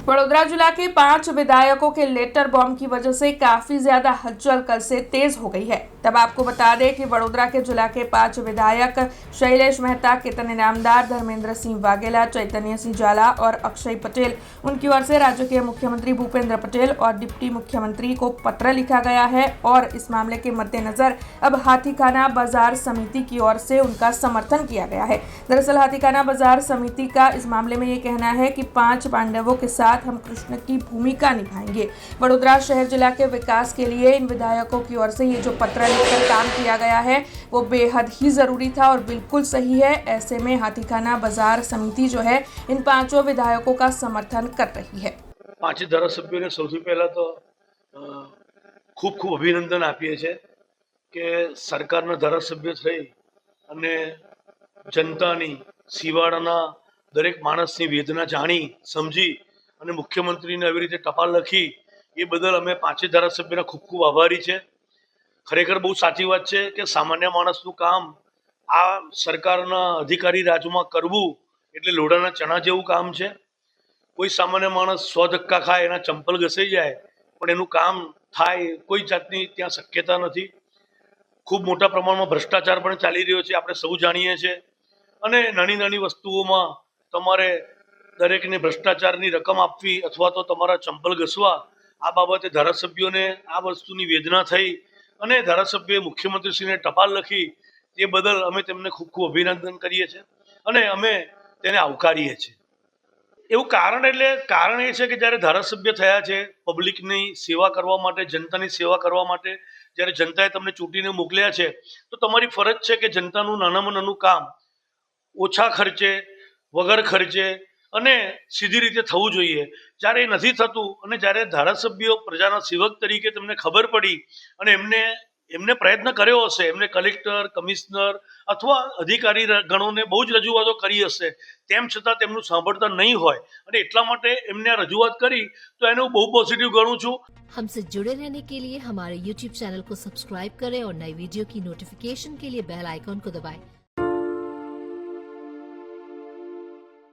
बड़ोदरा जिला के 5 विधायकों के लेटर बॉम्ब की वजह से काफी ज्यादा हलचल कल से तेज हो गई है। तब आपको बता दें कि बड़ोदरा के जिला के 5 विधायक शैलेश मेहता, केतन इनामदार, धर्मेंद्र सिंह वाघेला, चैतन्य सिंह जाला और अक्षय पटेल, उनकी ओर से राज्य के मुख्यमंत्री भूपेंद्र पटेल और डिप्टी मुख्यमंत्री को पत्र लिखा गया है और इस मामले के मद्देनजर अब हाथीखाना बाजार समिति की ओर से उनका समर्थन किया गया है। दरअसल हाथीखाना बाजार समिति का इस मामले में ये कहना है कि 5 पांडवों के साथ हम कृष्ण की भूमिका निभाएंगे। बड़ोदरा शहर जिला के विकास के लिए इन विधायकों की ओर से ये जो पत्र लिखकर काम किया गया है वो बेहद ही जरूरी था और बिल्कुल सही है। ऐसे में हाथीखाना बाजार समिति जो है इन 5 विधायकों का समर्थन कर रही है। 5 ધારાસભ્યોને સૌથી પહેલા તો ખૂબ ખૂબ અભિનંદન આપીએ છીએ કે સરકારના ધારાસભ્ય થઈ અને જનતાની સિવાડાના દરેક માણસની વેદના જાણી સમજી અને મુખ્યમંત્રીને આવી રીતે ટપાલ લખી એ બદલ અમે 5 ધારાસભ્યના ખૂબ ખૂબ આભારી છે। ખરેખર બહુ સાચી વાત છે કે સામાન્ય માણસનું કામ આ સરકારના અધિકારી રાજમાં કરવું એટલે લોઢાના ચણા જેવું કામ છે। કોઈ સામાન્ય માણસ 100 ધક્કા ખાય એના ચંપલ ઘસાઈ જાય પણ એનું કામ થાય કોઈ જાતની ત્યાં શક્યતા નથી। ખૂબ મોટા પ્રમાણમાં ભ્રષ્ટાચાર પણ ચાલી રહ્યો છે, આપણે સૌ જાણીએ છીએ। અને નાની નાની વસ્તુઓમાં તમારે દરેકને ભ્રષ્ટાચારની રકમ આપવી અથવા તો તમારા ચંપલ ઘસવા આ બાબતે ધારાસભ્યોને આ વસ્તુની વેદના થઈ અને ધારાસભ્યોએ મુખ્યમંત્રીશ્રીને ટપાલ લખી એ બદલ અમે તેમને ખૂબ ખૂબ અભિનંદન કરીએ છીએ અને અમે તેને આવકારીએ છીએ। એવું કારણ એ છે કે જ્યારે ધારાસભ્ય થયા છે પબ્લિકની સેવા કરવા માટે, જનતાની સેવા કરવા માટે જ્યારે જનતાએ તમને ચૂંટીને મોકલ્યા છે તો તમારી ફરજ છે કે જનતાનું નાનામાં નાનું કામ ઓછા ખર્ચે, વગર ખર્ચે અને સીધી રીતે થવું જોઈએ। જ્યારે એ નથી થતું અને જ્યારે ધારાસભ્યો પ્રજાના સેવક તરીકે તમને ખબર પડી અને એમને પ્રયત્ન કર્યો હશે, એમને કલેક્ટર, કમિશનર અથવા અધિકારી ગણોને બહુ જ રજૂઆતો કરી હશે, તેમ છતાં તેમનું સાંભળતા નહીં હોય અને એટલા માટે એમને આ રજૂઆત કરી તો એને હું બહુ પોઝિટિવ ગણું છું। हमसे जुड़े रहने के लिए हमारे YouTube चैनल को सब्सक्राइब करें और नई वीडियो की नोटिफिकेशन के लिए बेल आइकॉन को दबाएं।